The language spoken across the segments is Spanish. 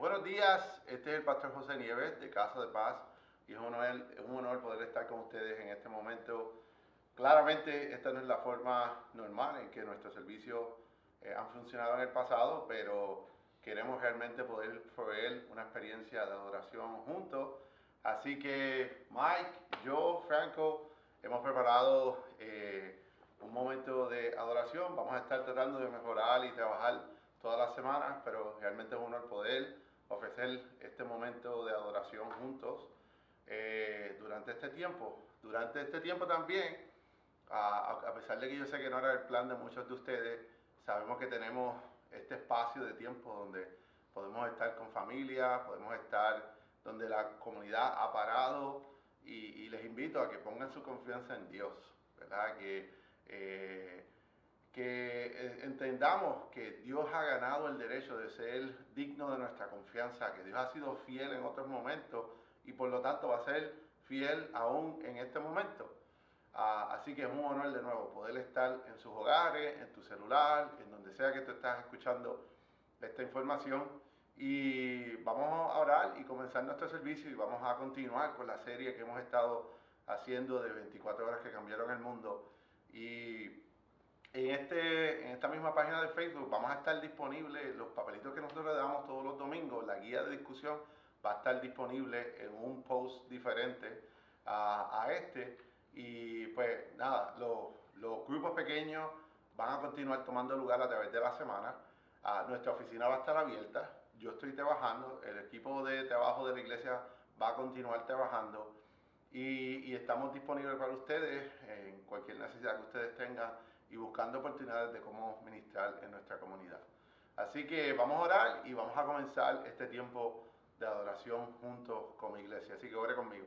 Buenos días, este es el Pastor José Nieves de Casa de Paz y es un honor poder estar con ustedes en este momento. Claramente esta no es la forma normal en que nuestros servicios han funcionado en el pasado, pero queremos realmente poder proveer una experiencia de adoración juntos. Así que Mike, yo, Franco, hemos preparado un momento de adoración. Vamos a estar tratando de mejorar y trabajar todas las semanas, pero realmente es un honor poder ofrecer este momento de adoración juntos durante este tiempo. Durante este tiempo también, a pesar de que yo sé que no era el plan de muchos de ustedes, sabemos que tenemos este espacio de tiempo donde podemos estar con familia, podemos estar donde la comunidad ha parado y les invito a que pongan su confianza en Dios, ¿verdad? Que entendamos que Dios ha ganado el derecho de ser digno de nuestra confianza, que Dios ha sido fiel en otros momentos y por lo tanto va a ser fiel aún en este momento. Así que es un honor de nuevo poder estar en sus hogares, en tu celular, en donde sea que tú estás escuchando esta información. Y vamos a orar y comenzar nuestro servicio y vamos a continuar con la serie que hemos estado haciendo de 24 horas que cambiaron el mundo. Y en esta misma página de Facebook vamos a estar disponibles los papelitos que nosotros le damos todos los domingos. La guía de discusión va a estar disponible en un post diferente a este. Y pues nada, los grupos pequeños van a continuar tomando lugar a través de la semana. Nuestra oficina va a estar abierta. Yo estoy trabajando, el equipo de trabajo de la iglesia va a continuar trabajando. Y estamos disponibles para ustedes en cualquier necesidad que ustedes tengan y buscando oportunidades de cómo ministrar en nuestra comunidad. Así que vamos a orar y vamos a comenzar este tiempo de adoración juntos como iglesia. Así que ore conmigo.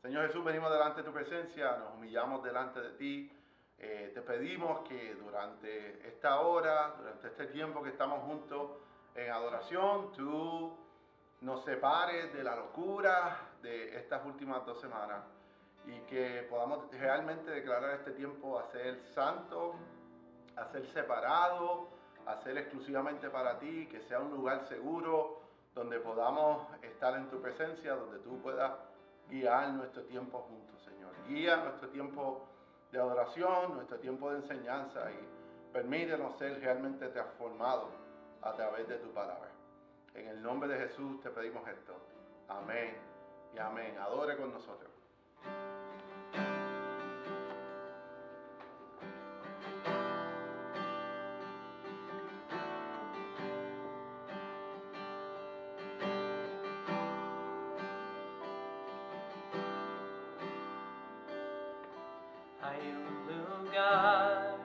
Señor Jesús, venimos delante de tu presencia, nos humillamos delante de ti. Te pedimos que durante esta hora, durante este tiempo que estamos juntos en adoración, tú nos separes de la locura de estas últimas 2 semanas y que podamos realmente declarar este tiempo a ser santo, a ser separado, a ser exclusivamente para ti, que sea un lugar seguro donde podamos estar en tu presencia, donde tú puedas guiar nuestro tiempo juntos, Señor. Guía nuestro tiempo de adoración, nuestro tiempo de enseñanza y permítenos ser realmente transformados a través de tu palabra. En el nombre de Jesús te pedimos esto. Amén y amén. Adore con nosotros. Hay un lugar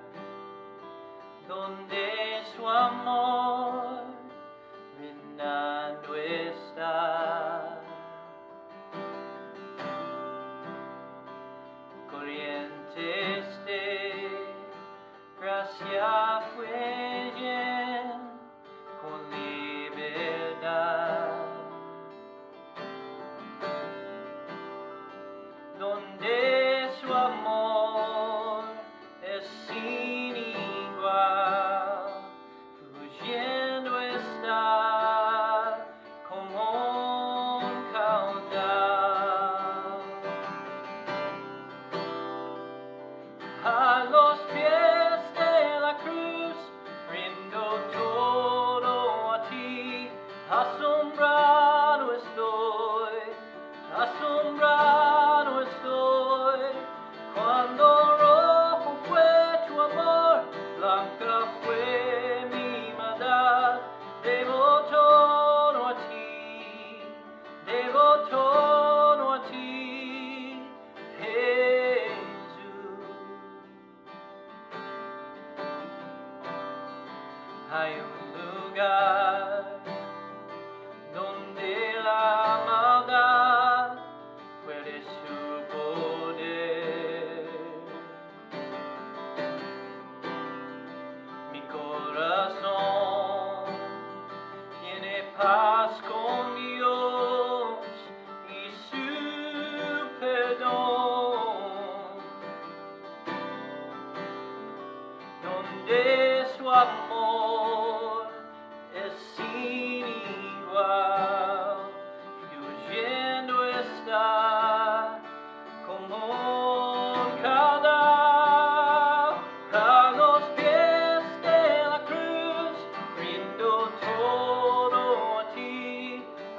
donde su amor reinando está, corrientes de gracia fluyen con libertad, donde su amor es sin igual, fluyendo está como un caudal. A los pies de la cruz rindo todo a ti, asombrado estoy, asombrado estoy, cuando rojo fue tu amor, blanca fue mi maldad. Debo todo a ti, debo todo a ti, Jesús. Hay un lugar donde la maldad puede su poder. Mi corazón tiene paz con Dios y su perdón, donde su amor es sin igual.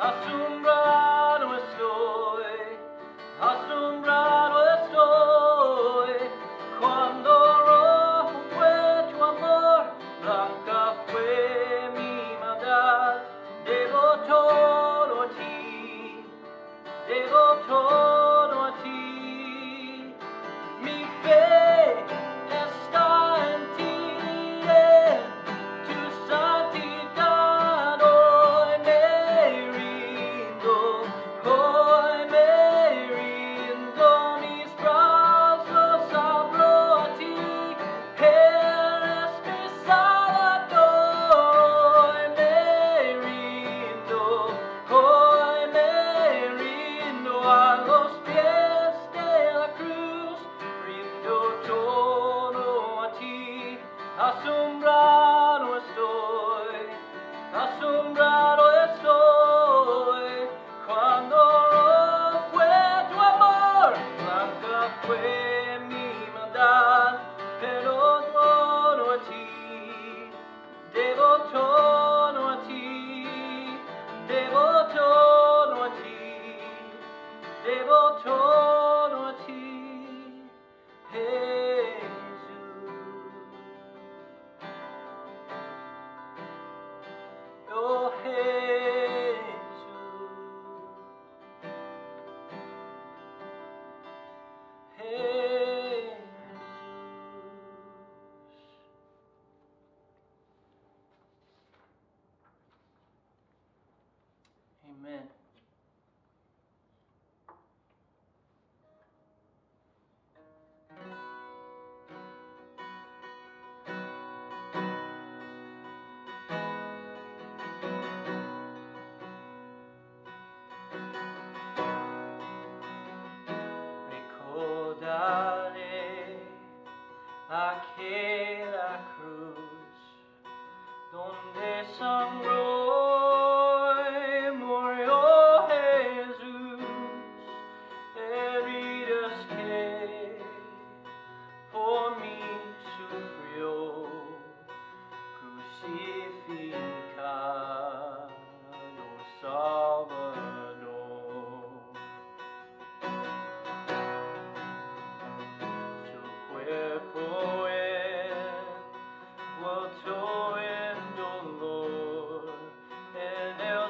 asombrado estoy, cuando rojo fue tu amor, blanca fue mi maldad. Debo todo a ti, debo todo a ti. Mi fe está en ti, en tu santidad. Hoy me rindo, mis brazos abro a ti. Eres mi Salvador. Hoy me rindo a los pies de la cruz. Rindo todo a ti. Asombrado estoy, cuando fue tu amor, blanca fue mi maldad. Pero todo a ti, debo todo a ti, debo todo a ti, debo todo a ti, Jesús. Oh Jesús, Jesús. Amen. Recordaré aquella cruz donde sangró y murió Jesús, heridas que por mí sufrió, crucificado Salvador. Su cuerpo envuelto en dolor, en el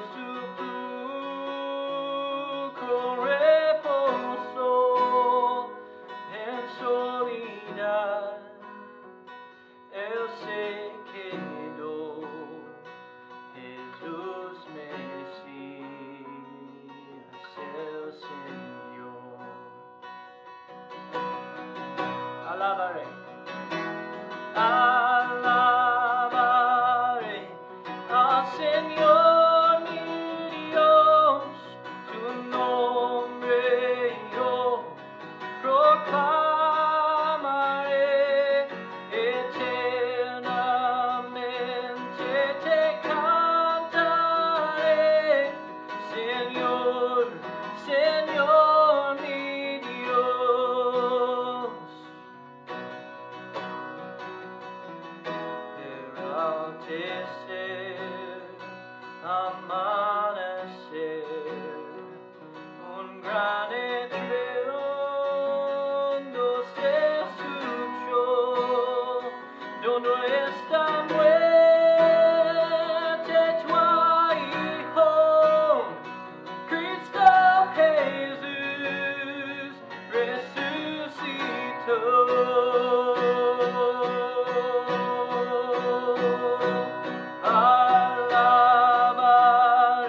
sepulcro reposó, en soledad él se quedó. Jesús Mesías, el Señor. Alabaré, alabaré al Señor mi Dios, tu nombre yo proclamaré, eternamente te cantaré, Señor, Señor mi Dios. Enaltecer, amanecer, un gran estruendo se escuchó, donde está muerte tu Hijo, Cristo Jesús resucitó. Alabaré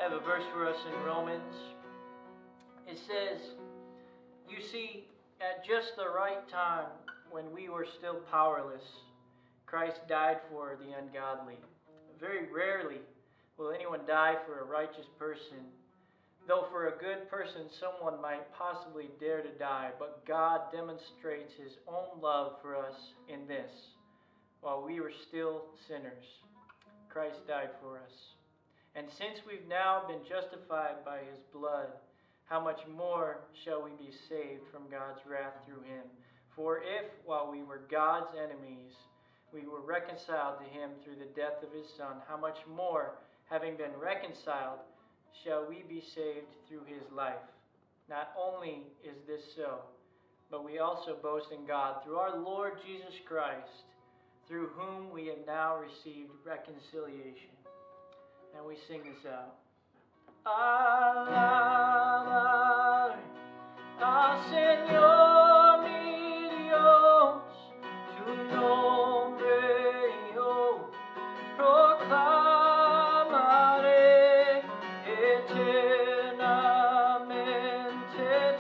have a verse for us in Romans. It says, "You see, at just the right time, when we were still powerless, Christ died for the ungodly. Very rarely will anyone die for a righteous person, though for a good person someone might possibly dare to die, but God demonstrates his own love for us in this: while we were still sinners, Christ died for us. And since we've now been justified by his blood, how much more shall we be saved from God's wrath through him? For if, while we were God's enemies, we were reconciled to him through the death of his Son, how much more, having been reconciled, shall we be saved through his life? Not only is this so, but we also boast in God through our Lord Jesus Christ, through whom we have now received reconciliation." And we sing this out. Alabaré al Señor mi Dios, tu nombre yo proclamaré, eternamente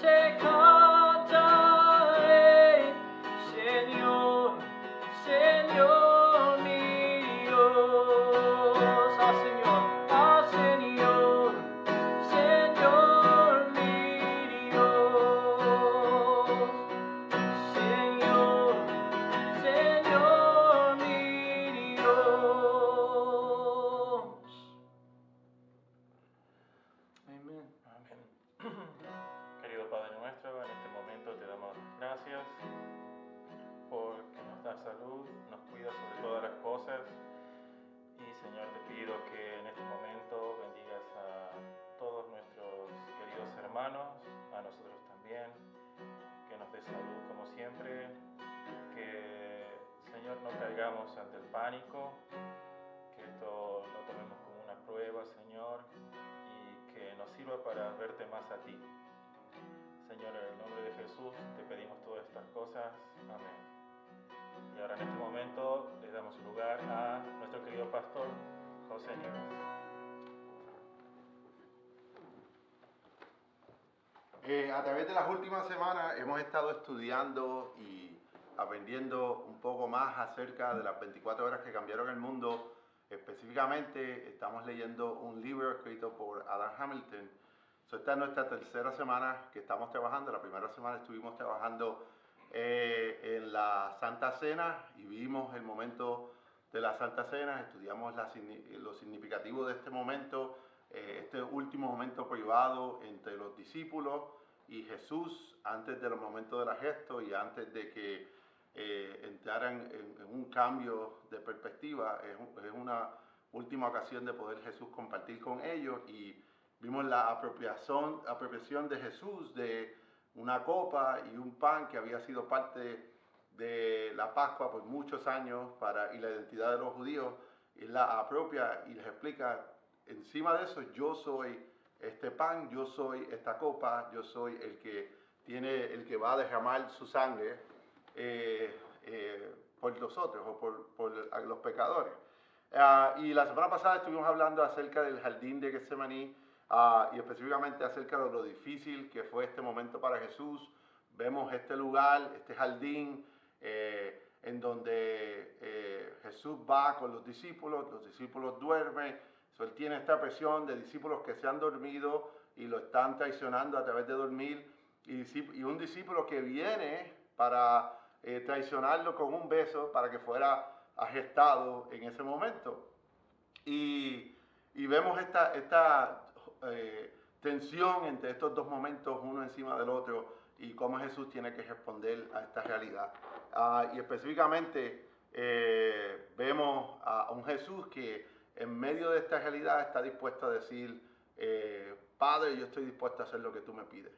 te cantaré, Señor, Señor mi Dios. Al Señor, Señor mi Dios. Señor, Señor mi Dios. Amén. Amén. Querido Padre nuestro, en este momento te damos gracias porque nos das salud, nos cuidas sobre todas las cosas. Y Señor, te pido que en este momento bendigas a todos nuestros queridos hermanos, a nosotros también, que nos dé salud como siempre, que Señor no caigamos ante el pánico, que esto lo tomemos como una prueba, Señor, y que nos sirva para verte más a ti. Señor, en el nombre de Jesús te pedimos todas estas cosas. Amén. Y ahora en este momento le damos lugar a nuestro querido pastor José Nieves. A través de las últimas semanas hemos estado estudiando y aprendiendo un poco más acerca de las 24 horas que cambiaron el mundo. Específicamente estamos leyendo un libro escrito por Adam Hamilton. Esta es nuestra tercera semana que estamos trabajando. La primera semana estuvimos trabajando en la Santa Cena y vimos el momento de la Santa Cena, estudiamos lo significativo de este momento, este último momento privado entre los discípulos y Jesús antes del momento de la gesto y antes de que entraran en un cambio de perspectiva. Es una última ocasión de poder Jesús compartir con ellos y vimos la apropiación de Jesús de una copa y un pan que había sido parte de la Pascua por muchos años y la identidad de los judíos, y la apropia y les explica: encima de eso, yo soy este pan, yo soy esta copa, yo soy el que va a derramar su sangre por nosotros o por los pecadores. Y la semana pasada estuvimos hablando acerca del jardín de Getsemaní, y específicamente acerca de lo difícil que fue este momento para Jesús. Vemos este lugar, este jardín, en donde Jesús va con los discípulos duermen. Él tiene esta presión de discípulos que se han dormido y lo están traicionando a través de dormir, y un discípulo que viene para traicionarlo con un beso para que fuera arrestado en ese momento. Y vemos esta tensión entre estos dos momentos, uno encima del otro, y cómo Jesús tiene que responder a esta realidad. Y específicamente vemos a un Jesús que en medio de esta realidad está dispuesto a decir: Padre, yo estoy dispuesto a hacer lo que tú me pides.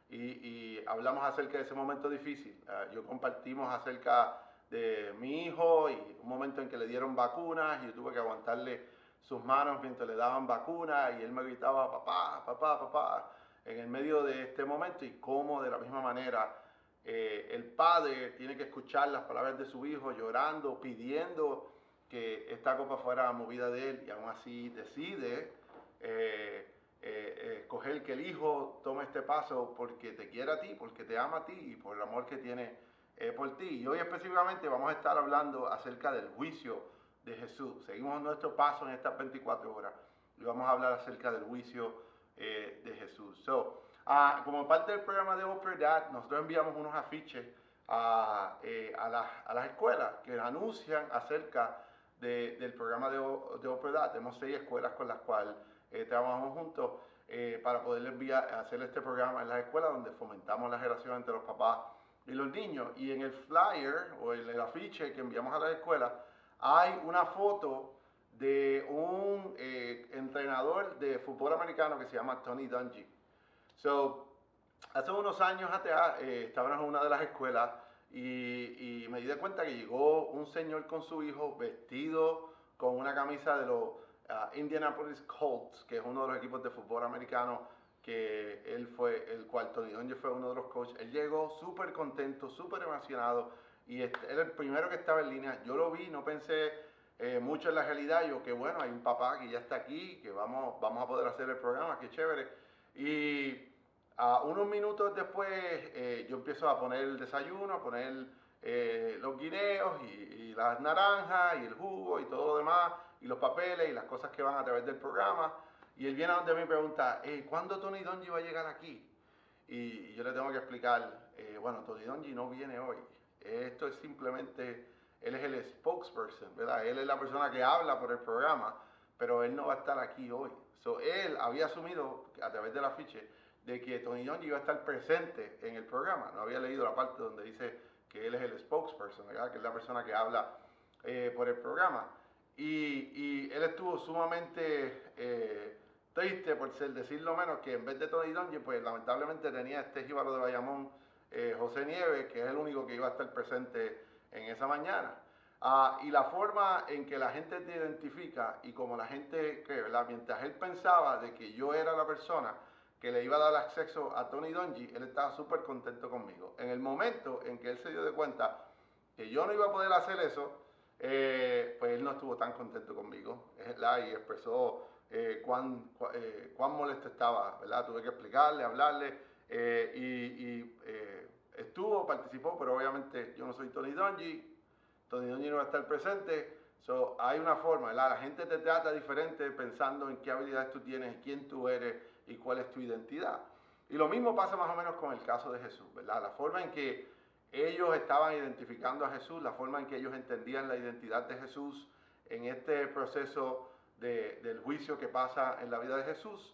Y hablamos acerca de ese momento difícil. Yo compartimos acerca de mi hijo y un momento en que le dieron vacunas y yo tuve que aguantarle sus manos mientras le daban vacunas y él me gritaba: papá, papá, papá, en el medio de este momento, y cómo de la misma manera el padre tiene que escuchar las palabras de su hijo llorando, pidiendo que esta copa fuera movida de él, y aún así decide escoger que el Hijo tome este paso porque te quiere a ti, porque te ama a ti y por el amor que tiene por ti. Y hoy específicamente vamos a estar hablando acerca del juicio de Jesús. Seguimos nuestro paso en estas 24 horas y vamos a hablar acerca del juicio de Jesús. Como parte del programa de Oprah Dad, nosotros enviamos unos afiches a las escuelas que anuncian acerca del programa de Oprah Dad. Tenemos 6 escuelas con las cuales trabajamos juntos para poder hacer este programa en las escuelas donde fomentamos la relación entre los papás y los niños. Y en el flyer o en el afiche que enviamos a las escuelas hay una foto de un entrenador de fútbol americano que se llama Tony Dungy. Hace unos años atrás estábamos en una de las escuelas y me di cuenta que llegó un señor con su hijo vestido con una camisa de los Indianapolis Colts, que es uno de los equipos de fútbol americano que él fue, el cual Tony Dungy fue uno de los coaches. Él llegó súper contento, súper emocionado y era el primero que estaba en línea. Yo lo vi, no pensé mucho en la realidad. Yo, que bueno, hay un papá que ya está aquí, que vamos a poder hacer el programa, qué chévere. Y unos minutos después yo empiezo a poner el desayuno, a poner los guineos y las naranjas y el jugo y todo lo demás y los papeles y las cosas que van a través del programa. Y él viene a donde me pregunta, ¿cuándo Tony Dungy va a llegar aquí? Y yo le tengo que explicar, bueno, Tony Dungy no viene hoy. Esto es simplemente, él es el spokesperson, ¿verdad? Él es la persona que habla por el programa, pero él no va a estar aquí hoy. Él había asumido a través del afiche de que Tony Dungy iba a estar presente en el programa. No había leído la parte donde dice que él es el spokesperson, ¿verdad? Que es la persona que habla por el programa. Y él estuvo sumamente triste, por decirlo menos, que en vez de Tony Dungy, pues lamentablemente tenía este jíbaro de Bayamón, José Nieves, que es el único que iba a estar presente en esa mañana. Y la forma en que la gente te identifica y como la gente cree, ¿verdad? Mientras él pensaba de que yo era la persona que le iba a dar acceso a Tony Dungy, él estaba súper contento conmigo. En el momento en que él se dio de cuenta que yo no iba a poder hacer eso, pues él no estuvo tan contento conmigo, ¿verdad? Y expresó cuán molesto estaba, ¿verdad? Tuve que explicarle, hablarle, participó, pero obviamente yo no soy Tony Dungy. Tony Dungy no va a estar presente. Hay una forma, ¿verdad? La gente te trata diferente pensando en qué habilidades tú tienes, quién tú eres y cuál es tu identidad. Y lo mismo pasa más o menos con el caso de Jesús, ¿verdad? La forma en que ellos estaban identificando a Jesús, la forma en que ellos entendían la identidad de Jesús en este proceso del juicio que pasa en la vida de Jesús,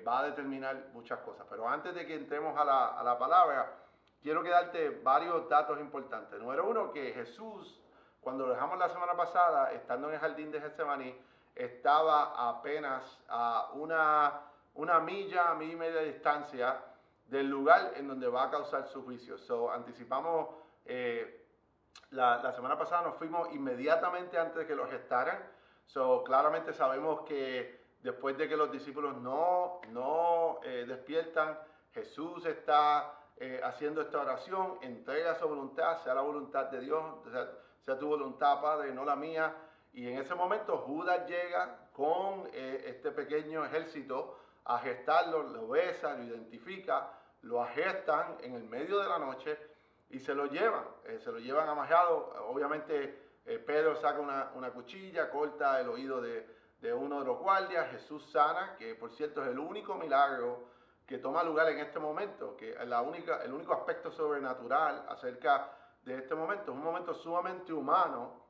va a determinar muchas cosas. Pero antes de que entremos a la palabra, quiero darte varios datos importantes. Número uno, que Jesús, cuando lo dejamos la semana pasada, estando en el jardín de Getsemaní, estaba apenas a una milla y media de distancia del lugar en donde va a causar su juicio. Anticipamos, la semana pasada nos fuimos inmediatamente antes de que lo arrestaran. Claramente sabemos que después de que los discípulos no despiertan, Jesús está haciendo esta oración, entrega su voluntad, sea la voluntad de Dios, sea tu voluntad, Padre, no la mía. Y en ese momento Judas llega con este pequeño ejército a arrestarlo, lo besa, lo identifica, lo arrestan en el medio de la noche y se lo llevan amajado. Obviamente Pedro saca una cuchilla, corta el oído de uno de los guardias. Jesús sana, que por cierto es el único milagro que toma lugar en este momento, que el único aspecto sobrenatural acerca de este momento. Es un momento sumamente humano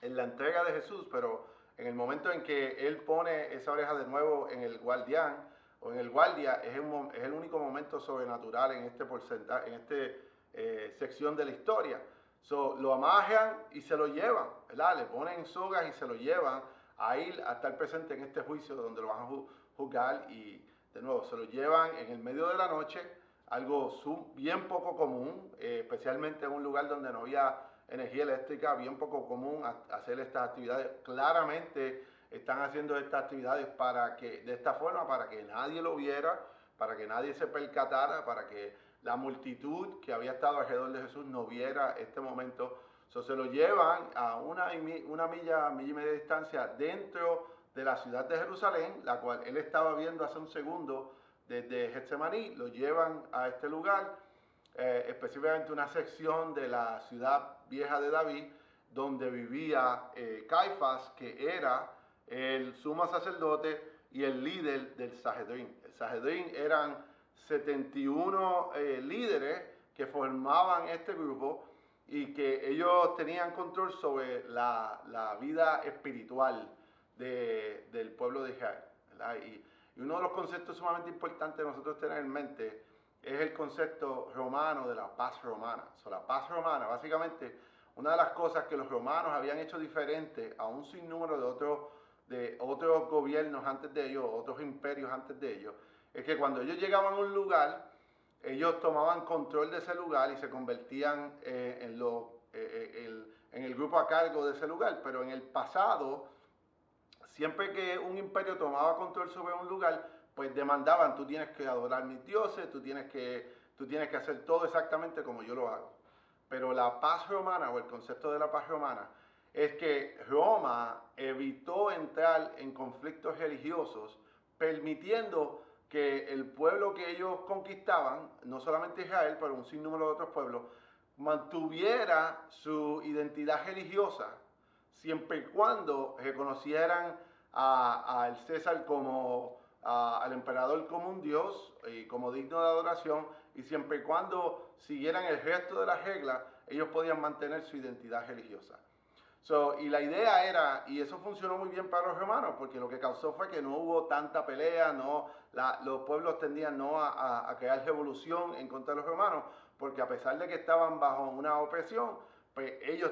en la entrega de Jesús, pero en el momento en que Él pone esa oreja de nuevo en el guardián o en el guardia, es el único momento sobrenatural en este porcentaje, en esta sección de la historia. Lo amajan y se lo llevan, ¿verdad? Le ponen sogas y se lo llevan a estar presente en este juicio donde lo van a juzgar. Y de nuevo, se lo llevan en el medio de la noche, algo bien poco común, especialmente en un lugar donde no había energía eléctrica, bien poco común hacer estas actividades. Claramente están haciendo estas actividades de esta forma, para que nadie lo viera, para que nadie se percatara, para que la multitud que había estado alrededor de Jesús no viera este momento. Se lo llevan a una milla y media de distancia dentro de la ciudad de Jerusalén, la cual él estaba viendo hace un segundo desde Getsemaní. Lo llevan a este lugar, específicamente una sección de la ciudad vieja de David, donde vivía Caifás, que era el sumo sacerdote y el líder del Sanedrín. El Sanedrín eran 71 líderes que formaban este grupo y que ellos tenían control sobre la vida espiritual del pueblo de Israel, ¿verdad? Y uno de los conceptos sumamente importantes de nosotros tener en mente es el concepto romano de la paz romana. La paz romana, básicamente, una de las cosas que los romanos habían hecho diferente a un sinnúmero de otros gobiernos antes de ellos, otros imperios antes de ellos, es que cuando ellos llegaban a un lugar, ellos tomaban control de ese lugar y se convertían en el grupo a cargo de ese lugar. Pero en el pasado, siempre que un imperio tomaba control sobre un lugar, pues demandaban: tú tienes que adorar mis dioses, tú tienes que hacer todo exactamente como yo lo hago. Pero la paz romana, o el concepto de la paz romana, es que Roma evitó entrar en conflictos religiosos, permitiendo que el pueblo que ellos conquistaban, no solamente Israel, pero un sinnúmero de otros pueblos, mantuviera su identidad religiosa, siempre y cuando reconocieran al César al emperador como un dios y como digno de adoración, y siempre y cuando siguieran el resto de las reglas, ellos podían mantener su identidad religiosa. Y la idea era, y eso funcionó muy bien para los romanos, porque lo que causó fue que no hubo tanta pelea, los pueblos tendían no a crear revolución en contra de los romanos, porque a pesar de que estaban bajo una opresión, pues ellos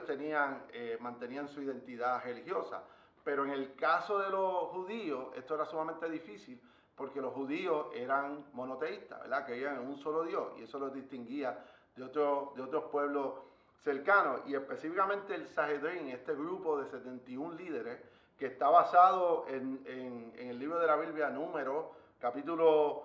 mantenían su identidad religiosa. Pero en el caso de los judíos, esto era sumamente difícil, porque los judíos eran monoteístas, ¿verdad? Creían en un solo Dios, y eso los distinguía de otros pueblos cercanos. Y específicamente el Sanedrín, este grupo de 71 líderes, que está basado en el libro de la Biblia, Números, capítulo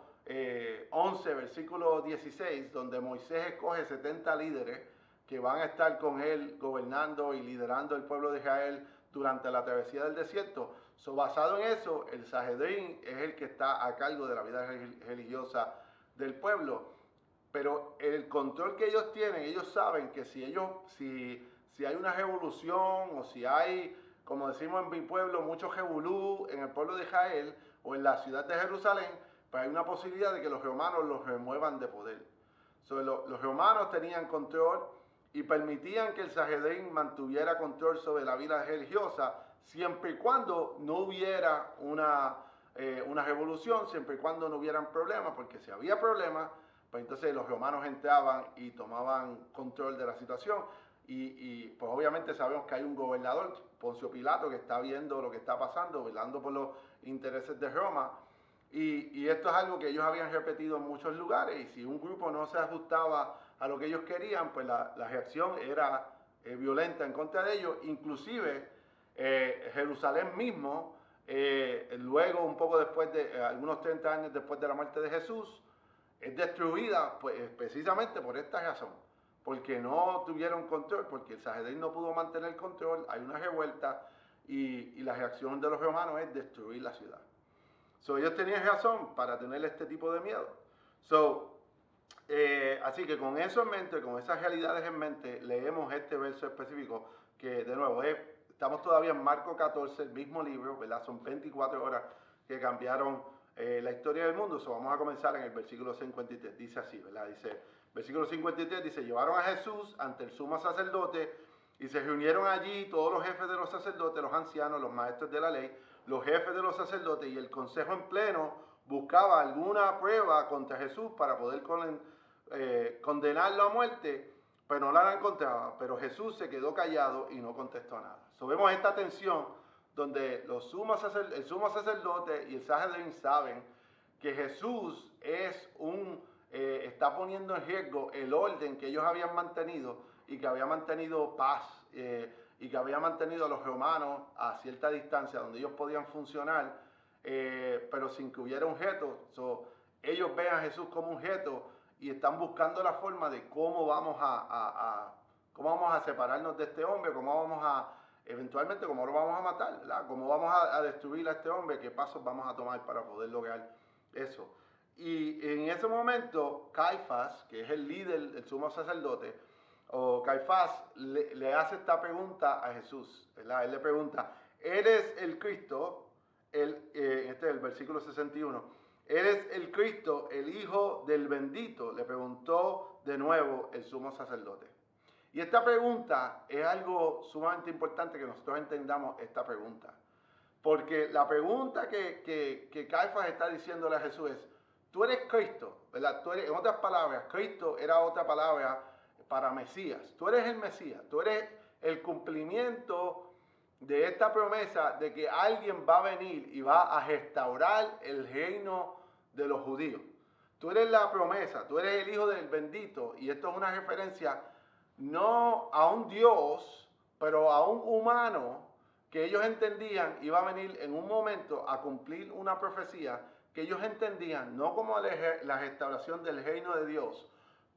11, versículo 16, donde Moisés escoge 70 líderes que van a estar con él gobernando y liderando el pueblo de Israel durante la travesía del desierto. Basado en eso, el Sanedrín es el que está a cargo de la vida religiosa del pueblo. Pero el control que ellos tienen, ellos saben que si hay una revolución, o si hay, como decimos en mi pueblo, mucho revolú en el pueblo de Israel o en la ciudad de Jerusalén, pues hay una posibilidad de que los romanos los remuevan de poder. Los romanos tenían control y permitían que el Sanedrín mantuviera control sobre la vida religiosa, siempre y cuando no hubiera una revolución, siempre y cuando no hubieran problemas, porque si había problemas, pues entonces los romanos entraban y tomaban control de la situación. Y pues obviamente sabemos que hay un gobernador, Poncio Pilato, que está viendo lo que está pasando, velando por los intereses de Roma. Y esto es algo que ellos habían repetido en muchos lugares, y si un grupo no se ajustaba a lo que ellos querían, pues la reacción era violenta en contra de ellos. Inclusive Jerusalén mismo, luego un poco después de, algunos 30 años después de la muerte de Jesús, es destruida pues, precisamente por esta razón, porque no tuvieron control, porque el Sanedrín no pudo mantener control, hay una revuelta, y la reacción de los romanos es destruir la ciudad. Ellos tenían razón para tener este tipo de miedo. Así que con eso en mente, con esas realidades en mente, leemos este verso específico, que de nuevo estamos todavía en Marcos 14, el mismo libro, ¿verdad? Son 24 horas que cambiaron la historia del mundo. Vamos a comenzar en el versículo 53, dice así, ¿verdad? Versículo 53 dice: llevaron a Jesús ante el sumo sacerdote, y se reunieron allí todos los jefes de los sacerdotes, los ancianos, los maestros de la ley, los jefes de los sacerdotes, y el consejo en pleno buscaba alguna prueba contra Jesús para poder condenarlo a muerte, pero no la encontraba. Pero Jesús se quedó callado y no contestó nada. Vemos esta tensión donde el sumo sacerdote y el Sanedrín saben que Jesús está poniendo en riesgo el orden que ellos habían mantenido, y que había mantenido paz, y que había mantenido a los romanos a cierta distancia donde ellos podían funcionar, pero sin que hubiera un reto. Ellos ven a Jesús como un reto y están buscando la forma de cómo vamos a separarnos de este hombre, cómo vamos a eventualmente cómo lo vamos a matar, ¿verdad? Cómo vamos a destruir a este hombre, qué pasos vamos a tomar para poder lograr eso. Y en ese momento, Caifás, que es el líder, el sumo sacerdote, o Caifás, le hace esta pregunta a Jesús, ¿verdad? Él le pregunta, ¿eres el Cristo? Este es el versículo 61. ¿Eres el Cristo, el Hijo del bendito? Le preguntó de nuevo el sumo sacerdote. Y esta pregunta es algo sumamente importante que nosotros entendamos esta pregunta. Porque la pregunta que Caifás está diciéndole a Jesús es, tú eres Cristo, ¿verdad? Tú eres, en otras palabras, Cristo era otra palabra para Mesías. Tú eres el Mesías, tú eres el cumplimiento de esta promesa de que alguien va a venir y va a restaurar el reino de los judíos. Tú eres la promesa, tú eres el Hijo del bendito, y esto es una referencia no a un Dios, pero a un humano que ellos entendían iba a venir en un momento a cumplir una profecía que ellos entendían no como la restauración del reino de Dios,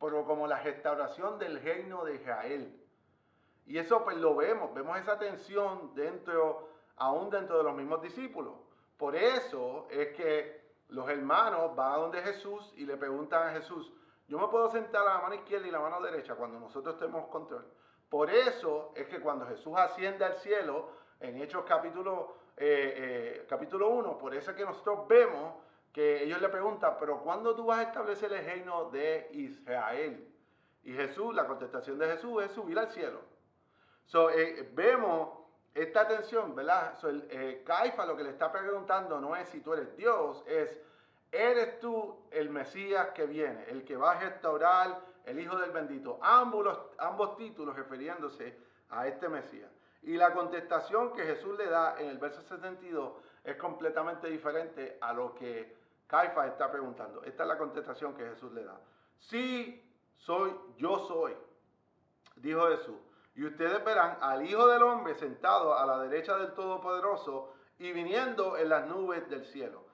pero como la restauración del reino de Israel. Y eso pues lo vemos esa tensión aún dentro de los mismos discípulos. Por eso es que los hermanos van a donde Jesús y le preguntan a Jesús, yo me puedo sentar a la mano izquierda y la mano derecha cuando nosotros tenemos control. Por eso es que cuando Jesús asciende al cielo, en Hechos capítulo 1, por eso es que nosotros vemos que ellos le preguntan, pero ¿cuándo tú vas a establecer el reino de Israel? Y Jesús, la contestación de Jesús es subir al cielo. Vemos esta tensión, ¿verdad? Caifás lo que le está preguntando no es si tú eres Dios, es, ¿eres tú el Mesías que viene, el que va a restaurar, el Hijo del bendito? Ambos títulos refiriéndose a este Mesías. Y la contestación que Jesús le da en el verso 72 es completamente diferente a lo que Caifás está preguntando. Esta es la contestación que Jesús le da. Sí, yo soy, dijo Jesús. Y ustedes verán al Hijo del Hombre sentado a la derecha del Todopoderoso y viniendo en las nubes del cielo.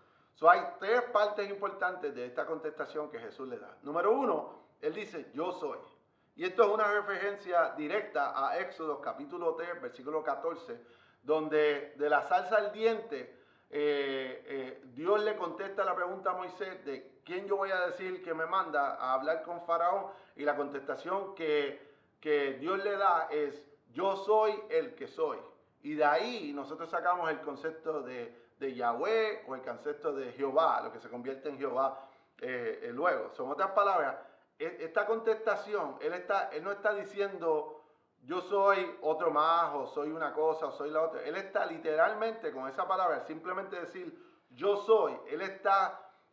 Hay tres partes importantes de esta contestación que Jesús le da. Número uno, Él dice, yo soy. Y esto es una referencia directa a Éxodo capítulo 3, versículo 14, donde de la zarza ardiente, Dios le contesta la pregunta a Moisés de quién yo voy a decir que me manda a hablar con Faraón, y la contestación que Dios le da es, yo soy el que soy. Y de ahí nosotros sacamos el concepto de Yahweh o el concepto de Jehová, lo que se convierte en Jehová luego. Son otras palabras, esta contestación, él no está diciendo yo soy otro más, o soy una cosa, o soy la otra. Él está literalmente con esa palabra, simplemente decir yo soy. Ellos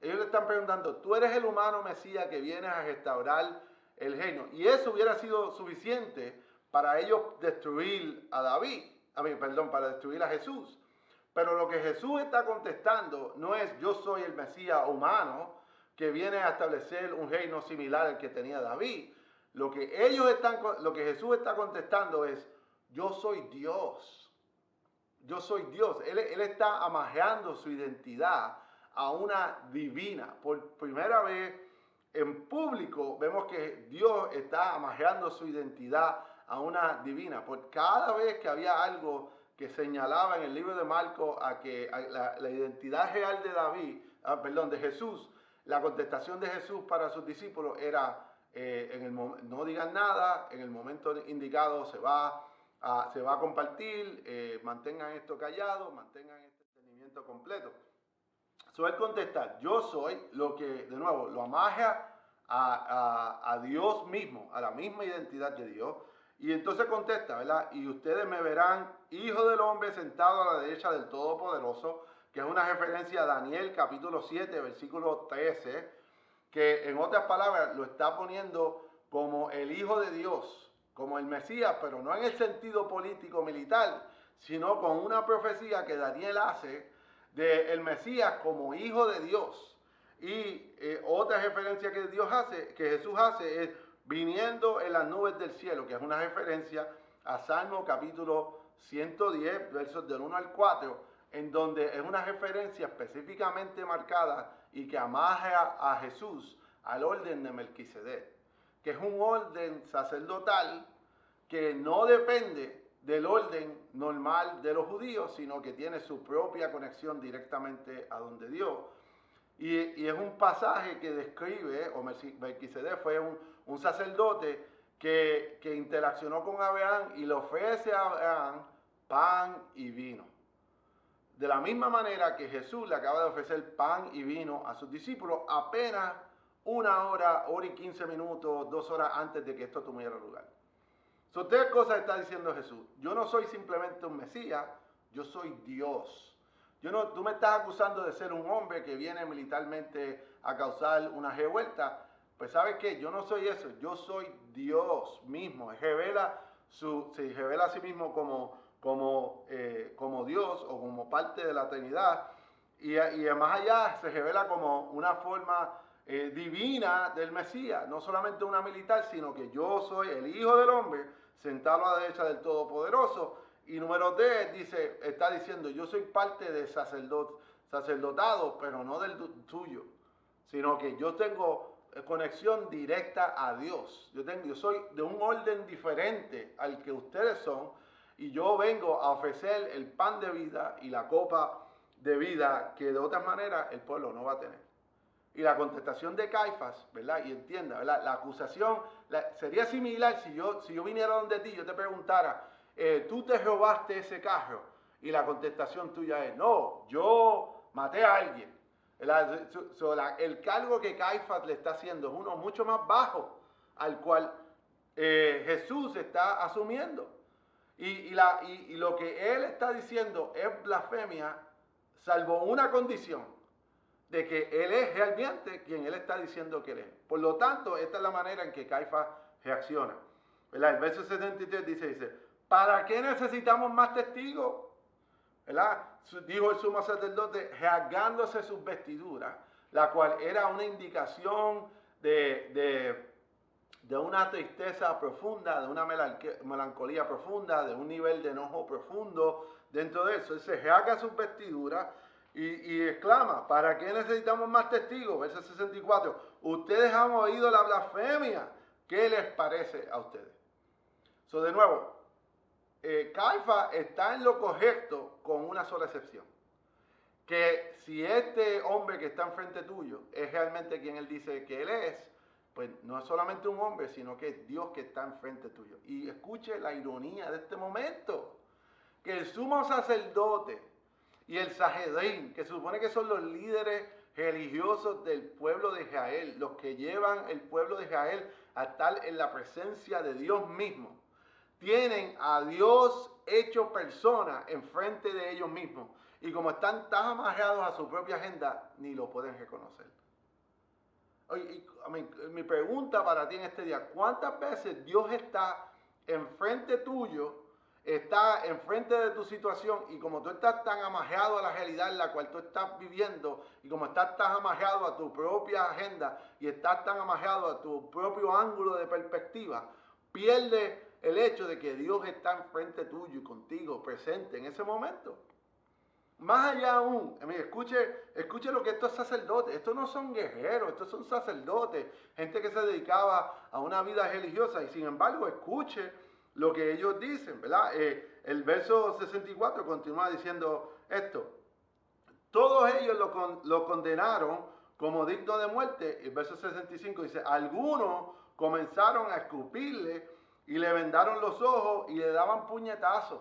le están preguntando, tú eres el humano Mesías que vienes a restaurar el reino. Y eso hubiera sido suficiente para ellos destruir a para destruir a Jesús. Pero lo que Jesús está contestando no es yo soy el Mesías humano que viene a establecer un reino similar al que tenía David. Lo que Jesús está contestando es yo soy Dios. Yo soy Dios. Él está amarrando su identidad a una divina. Por primera vez en público vemos que Dios está amarrando su identidad a una divina. Por cada vez que había algo que señalaba en el libro de Marcos a la identidad real de Jesús, la contestación de Jesús para sus discípulos era no digan nada, en el momento indicado se va a compartir, mantengan esto callado, mantengan este entendimiento completo. Él contesta, yo soy, lo que de nuevo lo amarra a Dios mismo, a la misma identidad de Dios. Y entonces contesta, ¿verdad? Y ustedes me verán, Hijo del Hombre, sentado a la derecha del Todopoderoso, que es una referencia a Daniel capítulo 7, versículo 13, que en otras palabras lo está poniendo como el Hijo de Dios, como el Mesías, pero no en el sentido político militar, sino con una profecía que Daniel hace del Mesías como Hijo de Dios. Y otra referencia que Jesús hace es viniendo en las nubes del cielo, que es una referencia a Salmo capítulo 110, versos del 1 al 4, en donde es una referencia específicamente marcada y que amarra a Jesús al orden de Melquisedec, que es un orden sacerdotal que no depende del orden normal de los judíos, sino que tiene su propia conexión directamente a donde Dios. Y es un pasaje que describe, o Melquisedec fue un sacerdote que interaccionó con Abraham y le ofrece a Abraham pan y vino. De la misma manera que Jesús le acaba de ofrecer pan y vino a sus discípulos apenas 1 hora, hora y 15 minutos, 2 horas antes de que esto tuviera lugar. Son 3 cosas está diciendo Jesús. Yo no soy simplemente un Mesías, yo soy Dios. Tú me estás acusando de ser un hombre que viene militarmente a causar una revuelta. Pues ¿sabes qué? Yo no soy eso, yo soy Dios mismo. Se revela a sí mismo como Dios o como parte de la Trinidad. Y más allá se revela como una forma divina del Mesías. No solamente una militar, sino que yo soy el Hijo del Hombre sentado a la derecha del Todopoderoso. Y número 3 está diciendo, yo soy parte de sacerdotado, pero no del tuyo, sino que yo tengo conexión directa a Dios. Yo soy de un orden diferente al que ustedes son, y yo vengo a ofrecer el pan de vida y la copa de vida que de otra manera el pueblo no va a tener. Y la contestación de Caifás, ¿verdad? Y entienda, ¿verdad? La acusación sería similar si yo viniera donde ti, yo te preguntara, tú te robaste ese carro, y la contestación tuya es, no, yo maté a alguien. El cargo que Caifás le está haciendo es uno mucho más bajo al cual Jesús está asumiendo. Y lo que él está diciendo es blasfemia, salvo una condición, de que él es realmente quien él está diciendo que él es. Por lo tanto, esta es la manera en que Caifás reacciona. ¿Verdad? El verso 73 dice, ¿para qué necesitamos más testigos? ¿Verdad? Dijo el sumo sacerdote, rasgándose sus vestiduras, la cual era una indicación de una tristeza profunda, de una melancolía profunda, de un nivel de enojo profundo dentro de eso. Él se rasga sus vestiduras y exclama, ¿para qué necesitamos más testigos? Verso 64, ustedes han oído la blasfemia, ¿qué les parece a ustedes? De nuevo, Caifás está en lo correcto con una sola excepción. Que si este hombre que está enfrente tuyo es realmente quien él dice que él es, pues no es solamente un hombre, sino que es Dios que está enfrente tuyo. Y escuche la ironía de este momento. Que el sumo sacerdote y el Sanedrín, que se supone que son los líderes religiosos del pueblo de Israel, los que llevan el pueblo de Israel a estar en la presencia de Dios mismo, tienen a Dios hecho persona enfrente de ellos mismos. Y como están tan amarrados a su propia agenda, ni lo pueden reconocer. Mi pregunta para ti en este día, ¿cuántas veces Dios está enfrente tuyo, está enfrente de tu situación, y como tú estás tan amarrado a la realidad en la cual tú estás viviendo, y como estás tan amarrado a tu propia agenda, y estás tan amarrado a tu propio ángulo de perspectiva, pierde el hecho de que Dios está enfrente tuyo y contigo, presente en ese momento? Más allá aún, escuche lo que estos sacerdotes, estos no son guerreros, estos son sacerdotes, gente que se dedicaba a una vida religiosa, y sin embargo escuche lo que ellos dicen, ¿verdad? El verso 64 continúa diciendo esto, todos ellos lo condenaron como digno de muerte. El verso 65 dice, algunos comenzaron a escupirle y le vendaron los ojos y le daban puñetazos.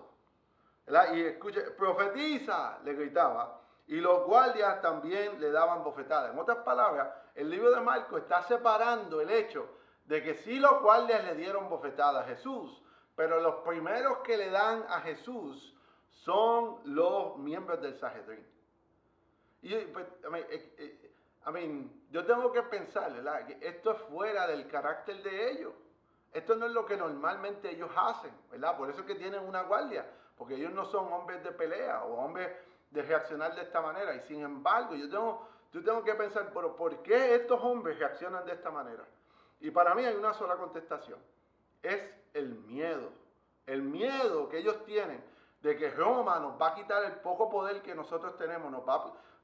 ¿Verdad? Y escuche, profetiza, le gritaba, y los guardias también le daban bofetadas. En otras palabras, el libro de Marcos está separando el hecho de que sí los guardias le dieron bofetadas a Jesús, pero los primeros que le dan a Jesús son los miembros del Sanedrín. Y pues, yo tengo que pensar, ¿verdad?, que esto es fuera del carácter de ellos. Esto no es lo que normalmente ellos hacen, ¿verdad? Por eso es que tienen una guardia, porque ellos no son hombres de pelea o hombres de reaccionar de esta manera. Y sin embargo, yo tengo que pensar, pero ¿por qué estos hombres reaccionan de esta manera? Y para mí hay una sola contestación. Es el miedo. El miedo que ellos tienen de que Roma nos va a quitar el poco poder que nosotros tenemos,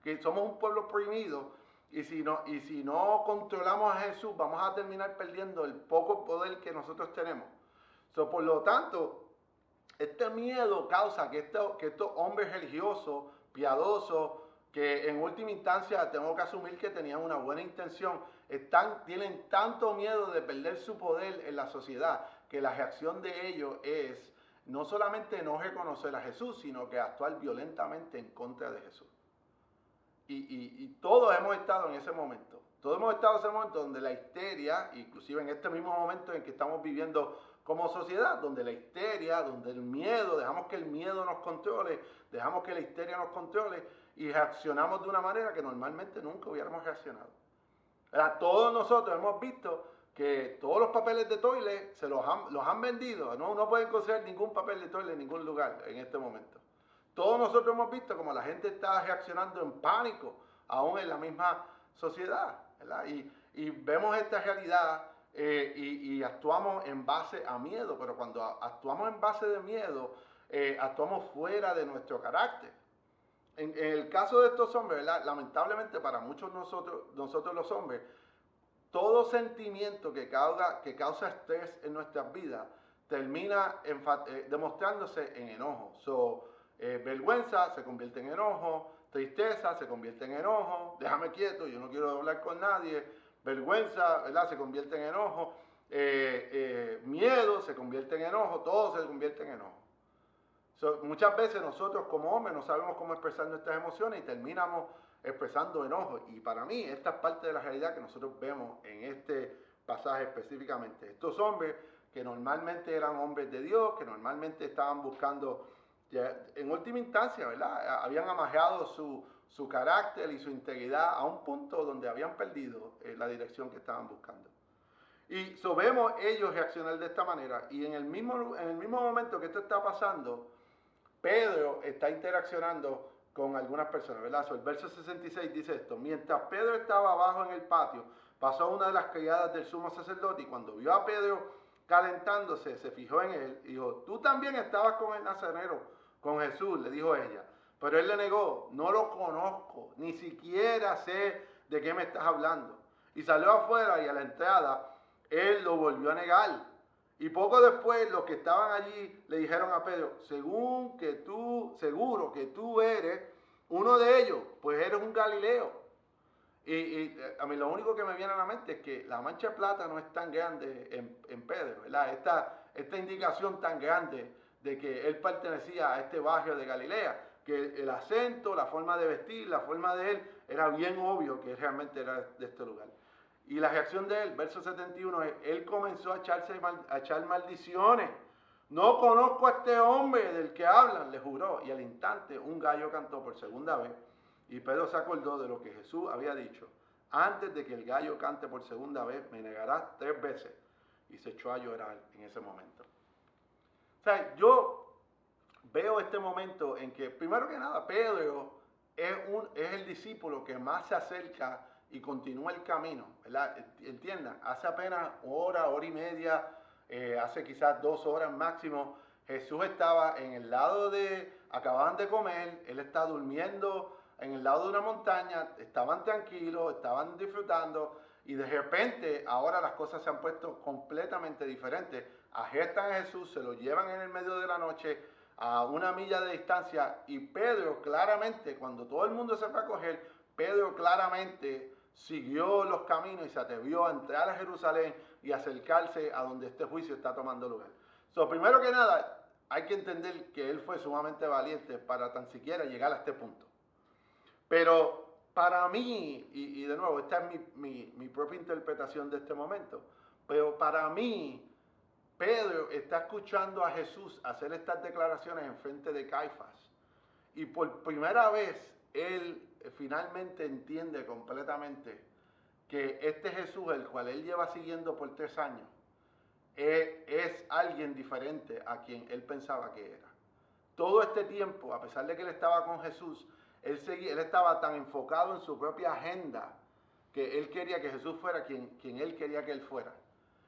que somos un pueblo oprimido, y si no controlamos a Jesús, vamos a terminar perdiendo el poco poder que nosotros tenemos. Por lo tanto, Este miedo causa que estos hombres religiosos, piadosos, que en última instancia tengo que asumir que tenían una buena intención, tienen tanto miedo de perder su poder en la sociedad, que la reacción de ellos es no solamente no reconocer a Jesús, sino que actuar violentamente en contra de Jesús. Y todos hemos estado en ese momento. Todos hemos estado en ese momento donde la histeria, inclusive en este mismo momento en que estamos viviendo como sociedad, donde la histeria, donde el miedo, dejamos que el miedo nos controle, dejamos que la histeria nos controle y reaccionamos de una manera que normalmente nunca hubiéramos reaccionado. Todos nosotros hemos visto que todos los papeles de toilet los han vendido, no pueden conseguir ningún papel de toilet en ningún lugar en este momento. Todos nosotros hemos visto como la gente está reaccionando en pánico, aún en la misma sociedad, ¿verdad? Y vemos esta realidad y actuamos en base a miedo, pero cuando actuamos en base de miedo, actuamos fuera de nuestro carácter. En el caso de estos hombres, ¿verdad? Lamentablemente para muchos nosotros los hombres, todo sentimiento que causa estrés en nuestras vidas termina demostrándose en enojo. Vergüenza se convierte en enojo, tristeza se convierte en enojo, déjame quieto, yo no quiero hablar con nadie, vergüenza, ¿verdad? Se convierte en enojo, miedo se convierte en enojo, todo se convierte en enojo. Muchas veces nosotros como hombres no sabemos cómo expresar nuestras emociones y terminamos expresando enojo. Y para mí esta es parte de la realidad que nosotros vemos en este pasaje específicamente. Estos hombres que normalmente eran hombres de Dios, que normalmente estaban buscando, en última instancia, ¿verdad? Habían amarrado su carácter y su integridad a un punto donde habían perdido la dirección que estaban buscando. Y vemos ellos reaccionar de esta manera. Y en el mismo momento que esto está pasando, Pedro está interaccionando con algunas personas, ¿verdad? El verso 66 dice esto: mientras Pedro estaba abajo en el patio, pasó una de las criadas del sumo sacerdote y cuando vio a Pedro calentándose, se fijó en él y dijo: tú también estabas con el Nazareno, con Jesús, le dijo ella. Pero él le negó: no lo conozco, ni siquiera sé de qué me estás hablando. Y salió afuera y a la entrada él lo volvió a negar. Y poco después los que estaban allí le dijeron a Pedro: seguro que tú eres uno de ellos, pues eres un Galileo. Y a mí lo único que me viene a la mente es que la mancha de plata no es tan grande en Pedro, ¿verdad? Esta indicación tan grande de que él pertenecía a este barrio de Galilea, que el acento, la forma de vestir, la forma de él, era bien obvio que realmente era de este lugar. Y la reacción de él, verso 71, es: él comenzó a echar maldiciones. No conozco a este hombre del que hablan, le juró. Y al instante un gallo cantó por segunda vez. Y Pedro se acordó de lo que Jesús había dicho: antes de que el gallo cante por segunda vez, me negarás 3 veces. Y se echó a llorar en ese momento. O sea, yo veo este momento en que, primero que nada, Pedro es el discípulo que más se acerca y continúa el camino, ¿verdad? Entiendan, hace apenas hora y media, hace quizás 2 horas máximo, Jesús estaba en el lado acababan de comer, él está durmiendo en el lado de una montaña, estaban tranquilos, estaban disfrutando, y de repente ahora las cosas se han puesto completamente diferentes. Arrestan a Jesús, se lo llevan en el medio de la noche, a 1 milla de distancia, y Pedro claramente, cuando todo el mundo se fue a coger, Pedro claramente siguió los caminos y se atrevió a entrar a Jerusalén y acercarse a donde este juicio está tomando lugar. Primero que nada, hay que entender que él fue sumamente valiente para tan siquiera llegar a este punto. Pero para mí, y de nuevo, esta es mi propia interpretación de este momento, pero para mí, Pedro está escuchando a Jesús hacer estas declaraciones en frente de Caifás. Y por primera vez, él finalmente entiende completamente que este Jesús, el cual él lleva siguiendo por 3 años, es alguien diferente a quien él pensaba que era. Todo este tiempo, a pesar de que él estaba con Jesús, él estaba tan enfocado en su propia agenda que él quería que Jesús fuera quien él quería que él fuera.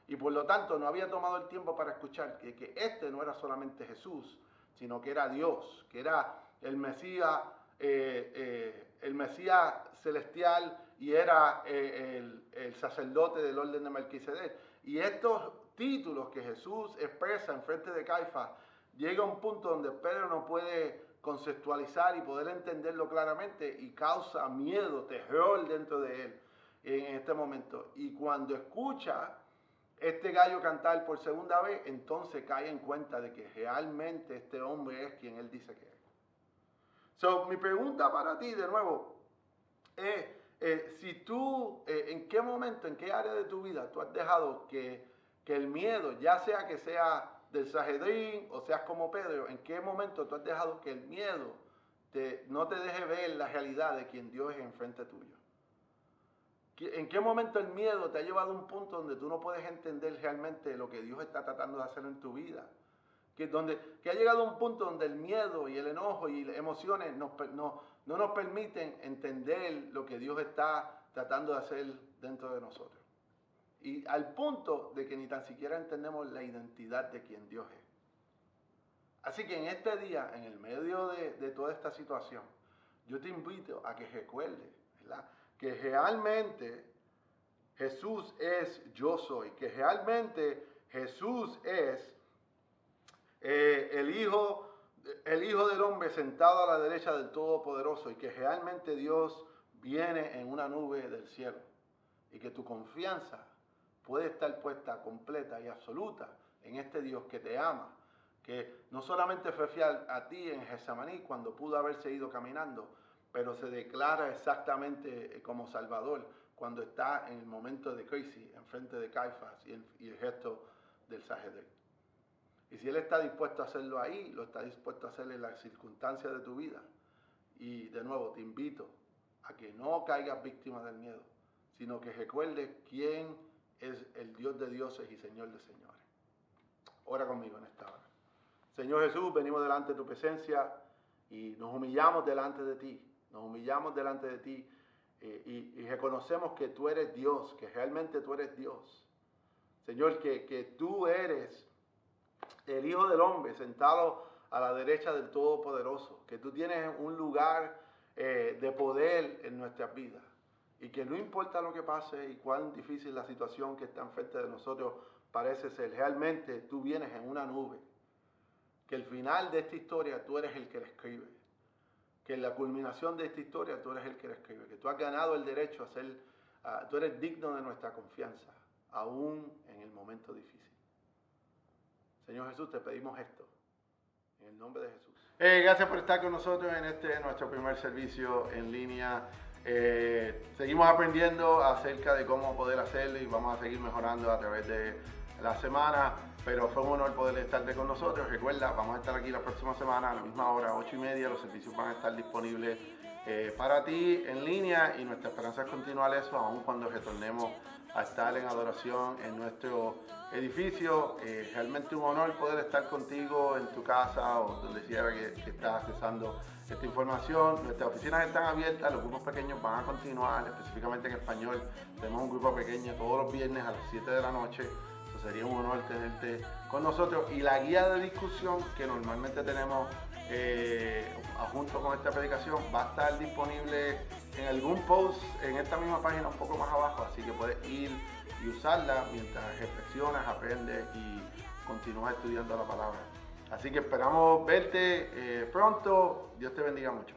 Y por lo tanto no había tomado el tiempo para escuchar que este no era solamente Jesús, sino que era Dios, que era el Mesías celestial y era el sacerdote del orden de Melquisedec. Y estos títulos que Jesús expresa en frente de Caifás llega un punto donde Pedro no puede conceptualizar y poder entenderlo claramente y causa miedo, terror dentro de él en este momento. Y cuando escucha este gallo cantar por segunda vez, entonces cae en cuenta de que realmente este hombre es quien él dice que es. So, mi pregunta para ti de nuevo es, si tú, en qué momento, en qué área de tu vida tú has dejado que el miedo, ya sea que sea del Sanedrín o seas como Pedro, en qué momento tú has dejado que el miedo no te deje ver la realidad de quien Dios es enfrente tuyo. ¿En qué momento el miedo te ha llevado a un punto donde tú no puedes entender realmente lo que Dios está tratando de hacer en tu vida? Que ha llegado a un punto donde el miedo y el enojo y las emociones no nos permiten entender lo que Dios está tratando de hacer dentro de nosotros. Y al punto de que ni tan siquiera entendemos la identidad de quien Dios es. Así que en este día, en el medio de toda esta situación, yo te invito a que recuerdes, ¿verdad?, que realmente Jesús es yo soy, que realmente Jesús es el Hijo del Hombre sentado a la derecha del Todopoderoso, y que realmente Dios viene en una nube del cielo, y que tu confianza puede estar puesta completa y absoluta en este Dios que te ama, que no solamente fue fiel a ti en Getsemaní cuando pudo haberse ido caminando, pero se declara exactamente como Salvador cuando está en el momento de crisis enfrente de Caifás y el resto del Sanedrín. Y si Él está dispuesto a hacerlo ahí, lo está dispuesto a hacer en las circunstancias de tu vida. Y de nuevo te invito a que no caigas víctima del miedo, sino que recuerdes quién es el Dios de dioses y Señor de señores. Ora conmigo en esta hora. Señor Jesús, venimos delante de tu presencia y nos humillamos delante de ti. Nos humillamos delante de ti y reconocemos que tú eres Dios, que realmente tú eres Dios. Señor, que tú eres el Hijo del Hombre sentado a la derecha del Todopoderoso, que tú tienes un lugar de poder en nuestras vidas y que no importa lo que pase y cuán difícil la situación que está enfrente de nosotros parece ser, realmente tú vienes en una nube, que el final de esta historia tú eres el que la escribe, que en la culminación de esta historia tú eres el que la escribe, que tú has ganado el derecho a ser, tú eres digno de nuestra confianza, aún en el momento difícil. Señor Jesús, te pedimos esto, en el nombre de Jesús. Gracias por estar con nosotros en nuestro primer servicio en línea. Seguimos aprendiendo acerca de cómo poder hacerlo y vamos a seguir mejorando a través de la semana, pero fue un honor poder estar con nosotros. Recuerda, vamos a estar aquí la próxima semana a la misma hora, 8:30, los servicios van a estar disponibles para ti en línea y nuestra esperanza es continuar eso, aun cuando retornemos a estar en adoración en nuestro edificio. Realmente un honor poder estar contigo en tu casa o donde quiera que estás accesando esta información. Nuestras oficinas están abiertas, los grupos pequeños van a continuar, específicamente en español. Tenemos un grupo pequeño todos los viernes a las 7 de la noche. Eso sería un honor tenerte con nosotros. Y la guía de discusión que normalmente tenemos junto con esta predicación va a estar disponible en algún post en esta misma página un poco más abajo, así que puedes ir y usarla mientras reflexionas, aprendes y continúas estudiando la palabra. Así que esperamos verte pronto. Dios te bendiga mucho.